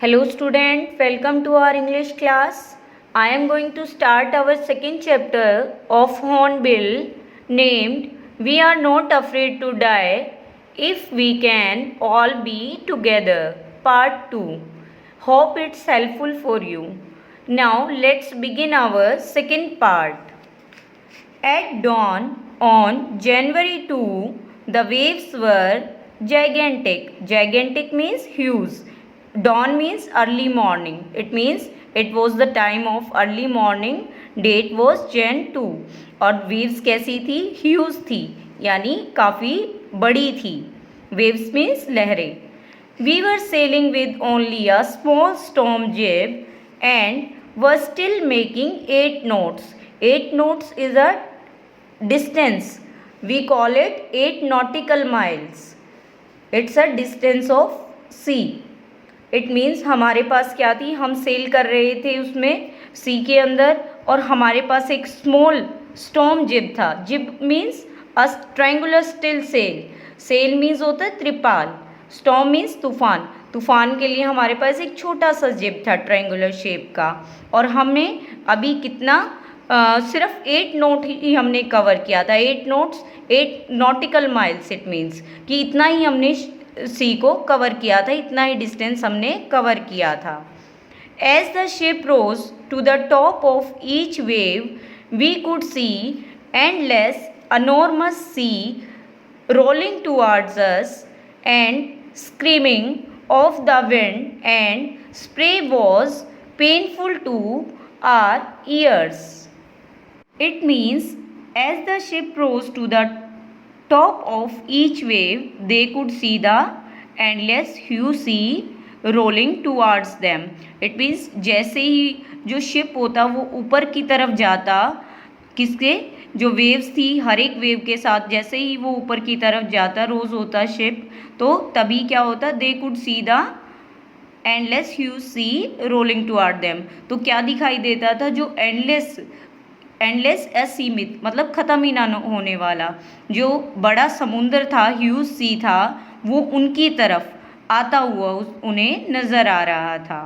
Hello student, welcome to our English class. I am going to start our second chapter of Hornbill named We Are Not Afraid to Die If We Can All Be Together, Part 2. Hope it's helpful for you. Now let's begin our second part. At dawn on January 2, the waves were gigantic. Gigantic means huge. Dawn means early morning. It means it was the time of early morning. Date was Jan 2. और waves कैसी थी? Huge थी, यानी काफ़ी बड़ी थी. Waves means लहरें. We were sailing with only a small storm jib and were still making 8 knots. 8 knots is a distance. We call it 8 nautical miles. It's a distance of sea. It means हमारे पास क्या थी, हम cell कर रहे थे उसमें सी के अंदर, और हमारे पास एक स्मॉल स्टॉर्म जिब था. Jib means a triangular still sail. Sail means होता है त्रिपाल. स्टॉर्म मीन्स तूफान. तूफान के लिए हमारे पास एक छोटा सा जिब था ट्रायंगुलर शेप का, और हमने अभी कितना सिर्फ 8 नोट ही हमने कवर किया था. 8 notes 8 nautical miles. It means कि इतना ही हमने सी को कवर किया था, इतना ही डिस्टेंस हमने कवर किया था. As the ship rose to the top of each wave we could see endless enormous sea rolling towards us and screaming of the wind and spray was painful to our ears. It means as the ship rose to the top of each wave, they could see the endless huge sea rolling towards them. It means जैसे ही जो ship होता वो ऊपर की तरफ जाता, किसके, जो वेव्स थी, हर एक वेव के साथ जैसे ही वो ऊपर की तरफ जाता, रोज होता शिप, तो तभी क्या होता, they could see the endless huge sea rolling toward them. तो क्या दिखाई देता था, जो एंडलेस असीमित मतलब ख़त्म ही ना होने वाला जो बड़ा समुद्र था, ह्यूज सी था, वो उनकी तरफ आता हुआ उन्हें नज़र आ रहा था.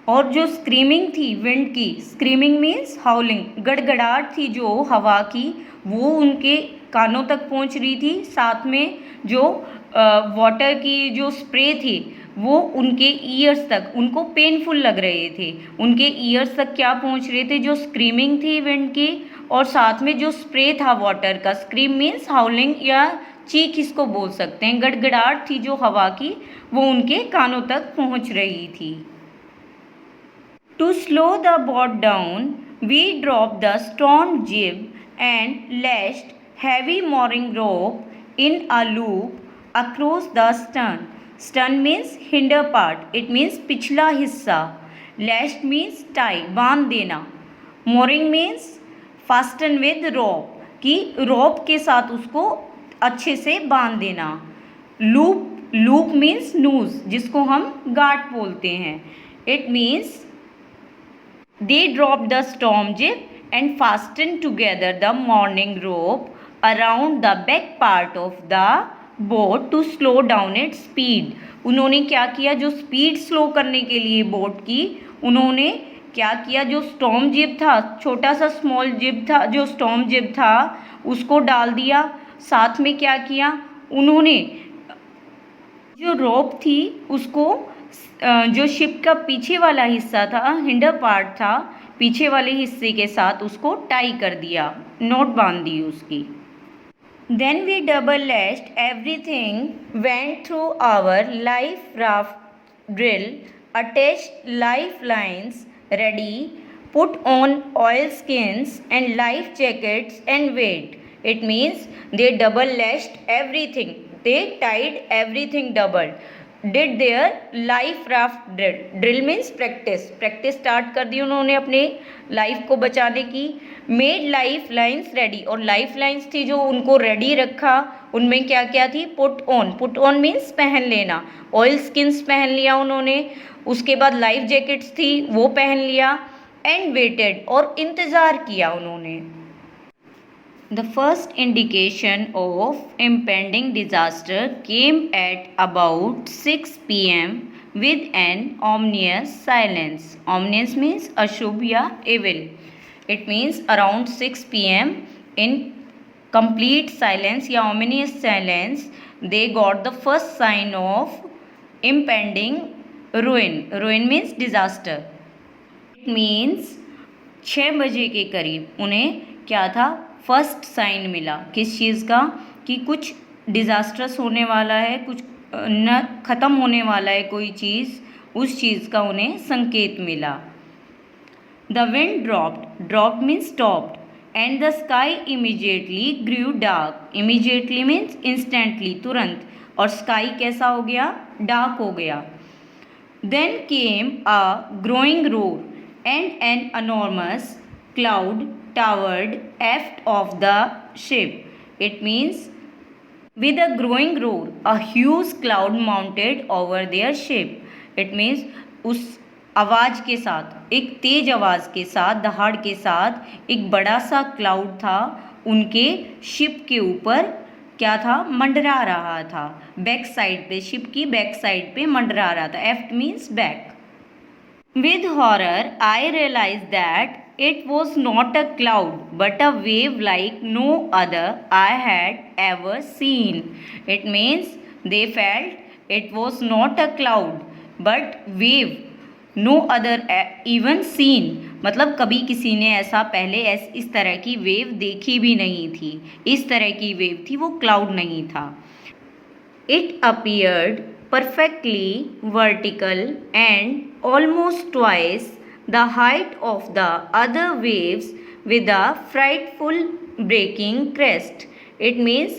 और जो स्क्रीमिंग थी विंड की, स्क्रीमिंग मीन्स हाउलिंग, गड़गड़ाहट थी जो हवा की, वो उनके कानों तक पहुंच रही थी. साथ में जो वाटर की जो स्प्रे थी वो उनके ईयर्स तक, उनको पेनफुल लग रहे थे. उनके ईयर्स तक क्या पहुंच रहे थे, जो स्क्रीमिंग थी विंड की, और साथ में जो स्प्रे था वाटर का. स्क्रीम मीन्स हाउलिंग या चीख इसको बोल सकते हैं. गड़गड़ाहट थी जो हवा की, वो उनके कानों तक पहुंच रही थी. To slow the boat down, we dropped the storm jib and lashed heavy mooring rope in a loop across the stern. Stern means hinder part. It means पिछला हिस्सा. Lashed means tie, बांध देना. Mooring means fasten with rope, कि rope के साथ उसको अच्छे से बांध देना. Loop means noose, जिसको हम गांठ बोलते हैं. It means they dropped the storm jib and fastened together the mooring rope around the back part of the boat to slow down its speed. उन्होंने क्या किया, जो स्पीड स्लो करने के लिए बोट की, उन्होंने क्या किया, जो स्टॉर्म जिब था, छोटा सा स्मॉल जिब था, जो स्टॉर्म जिब था उसको डाल दिया. साथ में क्या किया उन्होंने, जो रोप थी उसको, जो शिप का पीछे वाला हिस्सा था, हिंडर पार्ट था, पीछे वाले हिस्से के साथ उसको टाई कर दिया, नोट बांध दी उसकी. Then we double lashed everything went through our life raft drill, attached life lines ready, put on oilskins and life jackets and wait. It means they double lashed everything, they tied everything double, did their life raft drill. Drill means practice start कर दी उन्होंने अपने life को बचाने की. Made life lines ready, और life lines थी जो उनको रेडी रखा. उनमें क्या क्या थी, पुट ऑन मीन्स पहन लेना, ऑयल स्किन्स पहन लिया उन्होंने, उसके बाद लाइफ जैकेट्स थी वो पहन लिया, एंड वेटेड, और इंतज़ार किया उन्होंने. The first indication of impending disaster came at about 6 p.m. with an ominous silence. Ominous means अशुभ या evil. It means around 6 p.m. in complete silence या ominous silence, they got the first sign of impending ruin. Ruin means disaster. It means 6 बजे के करीब उन्हें क्या था, first sign मिला किस चीज़ का, कि कुछ डिज़ास्ट्रस होने वाला है, कुछ न ख़त्म होने वाला है कोई चीज़, उस चीज़ का उन्हें संकेत मिला. The wind dropped means stopped, and the sky immediately grew dark. Immediately means instantly, तुरंत, और स्काई कैसा हो गया, डार्क हो गया. Then came a growing roar and an enormous cloud towered aft of the ship. It means with a growing roar, a huge cloud mounted over their ship. It means उस आवाज़ के साथ, एक तेज आवाज़ के साथ, दहाड़ के साथ एक बड़ा सा क्लाउड था उनके शिप के ऊपर, क्या था, मंडरा रहा था. बैक साइड पे, शिप की बैक साइड पे मंडरा रहा था. Aft means back. With horror, I realized that it was not a cloud, but a wave like no other I had ever seen. It means they felt it was not a cloud, but wave, no other even seen. मतलब कभी किसी ने ऐसा पहले इस तरह की wave देखी भी नहीं थी. इस तरह की वेव थी, वो क्लाउड नहीं था. It appeared perfectly vertical and almost twice the height of the other waves with a frightful breaking crest. It means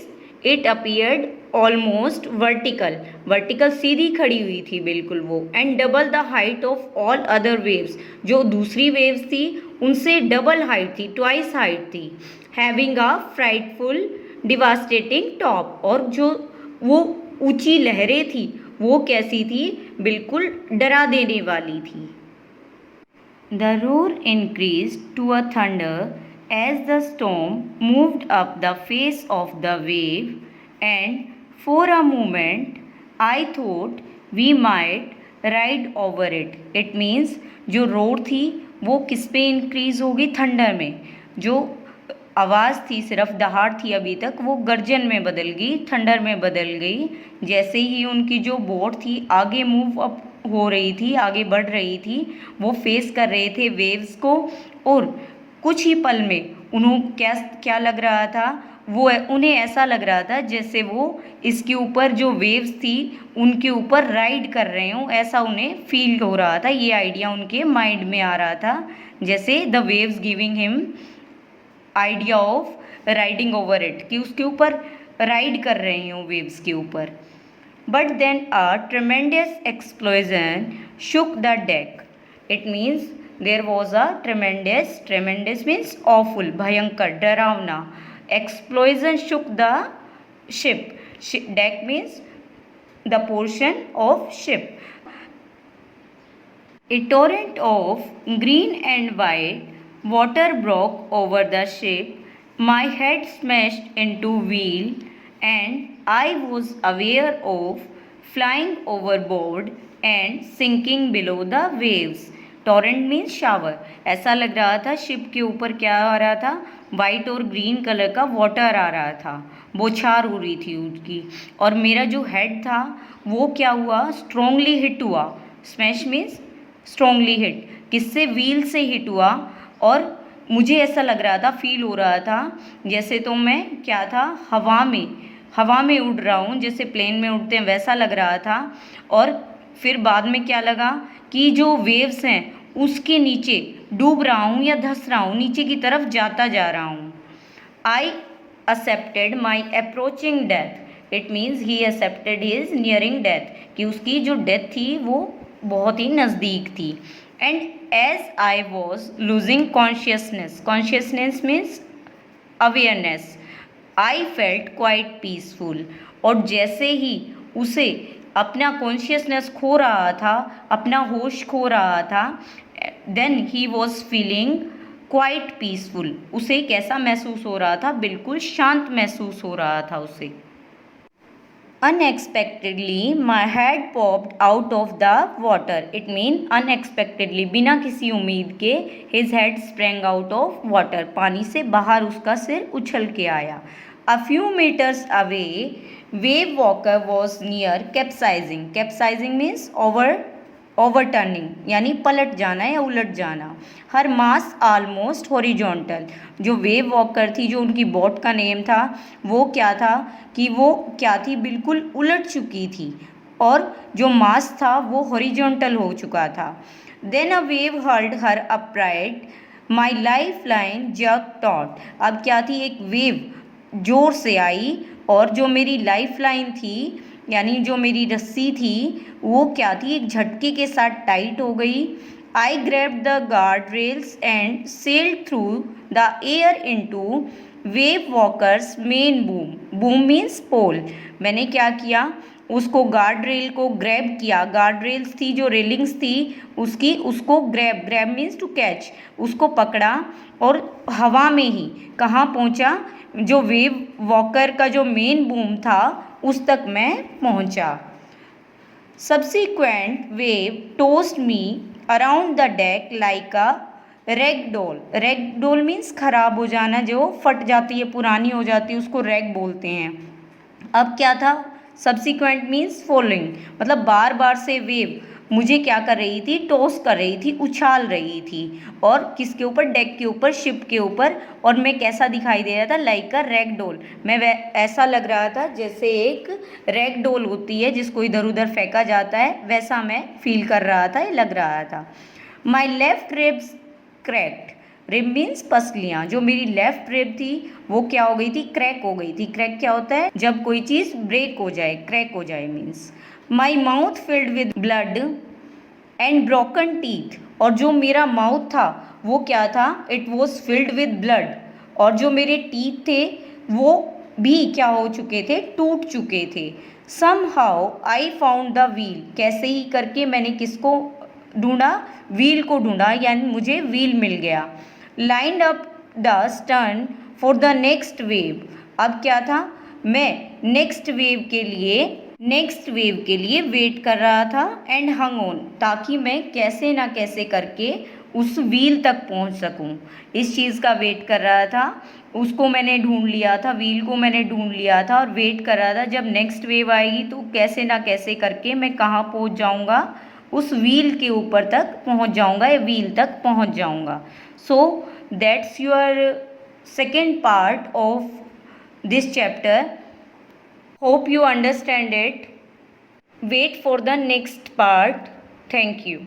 it appeared almost vertical. Vertical सीधी खड़ी हुई थी बिल्कुल वो. and double the height of all other waves. जो दूसरी waves थी उनसे double height थी, ट्वाइस हाइट थी. having a frightful devastating top. और जो वो ऊंची लहरें थी वो कैसी थी, बिल्कुल डरा देने वाली थी. The roar increased to a thunder as the storm moved up the face of the wave, and for a moment I thought we might ride over it. It means जो रोर थी वो किस पे इंक्रीज होगी, thunder में. जो आवाज़ थी, सिर्फ दहाड़ थी अभी तक, वो गर्जन में बदल गई, थंडर में बदल गई. जैसे ही उनकी जो बोट थी आगे मूव अप हो रही थी, आगे बढ़ रही थी, वो फेस कर रहे थे वेव्स को, और कुछ ही पल में उन्हें क्या लग रहा था, वो उन्हें ऐसा लग रहा था जैसे वो इसके ऊपर जो वेव्स थी उनके ऊपर राइड कर रहे हों, ऐसा उन्हें फील हो रहा था. ये आइडिया उनके माइंड में आ रहा था, जैसे the waves giving him idea of riding over it, कि उसके ऊपर राइड कर रहे हो वेव्स के ऊपर. But then a tremendous explosion shook the deck. It means there was a tremendous means awful, भयंकर, डरावना. Explosion shook the ship. Deck means the portion of ship. A torrent of green and white water broke over the ship. My head smashed into wheel and I was aware of flying overboard and sinking below the waves. Torrent means shower. ऐसा लग रहा था ship के ऊपर क्या आ रहा था, white और ग्रीन कलर का वाटर आ रहा था, बौछार हो रही थी उसकी, और मेरा जो हेड था वो क्या हुआ, स्ट्रोंगली हिट हुआ. स्मैश मीन्स स्ट्रोंगली हिट, किससे, व्हील से हिट हुआ. और मुझे ऐसा लग रहा था, फील हो रहा था जैसे तो मैं क्या था, हवा में उड़ रहा हूँ, जैसे प्लेन में उड़ते हैं वैसा लग रहा था. और फिर बाद में क्या लगा कि जो वेव्स हैं उसके नीचे डूब रहा हूँ या धंस रहा हूँ, नीचे की तरफ जाता जा रहा हूँ. I accepted my approaching death. It means he accepted his nearing death, कि उसकी जो डेथ थी वो बहुत ही नज़दीक थी. And as I was losing consciousness means awareness, I felt quite peaceful. और जैसे ही उसे अपना कॉन्शियसनेस खो रहा था, अपना होश खो रहा था, then he was feeling quite peaceful. उसे कैसा महसूस हो रहा था, बिल्कुल शांत महसूस हो रहा था उसे. Unexpectedly, my head popped out of the water. It means unexpectedly, बिना किसी उम्मीद के his head sprang out of water. पानी से बाहर उसका सिर उछल के आया. A few meters away, wave walker was near capsizing. Capsizing means overturning यानी पलट जाना या उलट जाना. हर मास आलमोस्ट हॉरिजॉन्टल. जो वेव वॉकर थी, जो उनकी बोट का नेम था, वो क्या था कि वो क्या थी, बिल्कुल उलट चुकी थी और जो मास था वो हॉरिजॉन्टल हो चुका था. Then a wave hurled her upright. My life line jerked taut. अब क्या थी, एक वेव जोर से आई और जो मेरी लाइफ लाइन थी यानी जो मेरी रस्सी थी वो क्या थी, एक झटके के साथ टाइट हो गई. I grabbed the guard rails and sailed through the air into Wave Walker's main boom. Boom means pole. मैंने क्या किया, उसको गार्ड रेल को ग्रैब किया. गार्ड रेल्स थी, जो रेलिंग्स थी उसकी, उसको ग्रैब मीन्स टू कैच, उसको पकड़ा और हवा में ही कहाँ पहुँचा, जो वेव वॉकर का जो मेन बूम था उस तक मैं पहुँचा. Subsequent wave tossed me around the deck like a ragdoll. Ragdoll means खराब हो जाना, जो फट जाती है, पुरानी हो जाती है, उसको रैग बोलते हैं. अब क्या था, सब्सिक्वेंट मीन्स फॉलोइंग, मतलब बार बार से वेव मुझे क्या कर रही थी, टॉस कर रही थी, उछाल रही थी. और किसके ऊपर, डेक के ऊपर, शिप के ऊपर. और मैं कैसा दिखाई दे रहा था, लाइक अ रैग डोल. मैं ऐसा लग रहा था जैसे एक रैग डोल होती है जिसको इधर उधर फेंका जाता है, वैसा मैं फील कर रहा था, लग रहा था. My left ribs cracked. Rib means पसलियाँ. जो मेरी लेफ्ट रिब थी वो क्या हो गई थी, क्रैक हो गई थी. क्रैक क्या होता है, जब कोई चीज़ ब्रेक हो जाए, क्रैक हो जाए means. My mouth filled with blood and broken teeth. और जो मेरा माउथ था वो क्या था, it was filled with blood. और जो मेरे टीथ थे वो भी क्या हो चुके थे, टूट चुके थे. Somehow I found the wheel. कैसे ही करके मैंने किसको ढूंढा, व्हील को ढूंढा, यानी मुझे व्हील मिल गया. Lined up the stern for the next wave. अब क्या था, मैं नेक्स्ट वेव के लिए वेट कर रहा था. एंड हंग ऑन, ताकि मैं कैसे ना कैसे करके उस व्हील तक पहुंच सकूं. इस चीज़ का वेट कर रहा था, उसको मैंने ढूंढ लिया था, व्हील को मैंने ढूंढ लिया था और वेट कर रहा था जब नेक्स्ट वेव आएगी तो कैसे ना कैसे करके मैं कहाँ पहुंच जाऊंगा, उस व्हील के ऊपर तक पहुंच जाऊंगा या व्हील तक पहुंच जाऊंगा. So that's your second part of this chapter. Hope you understand it. Wait for the next part. Thank you.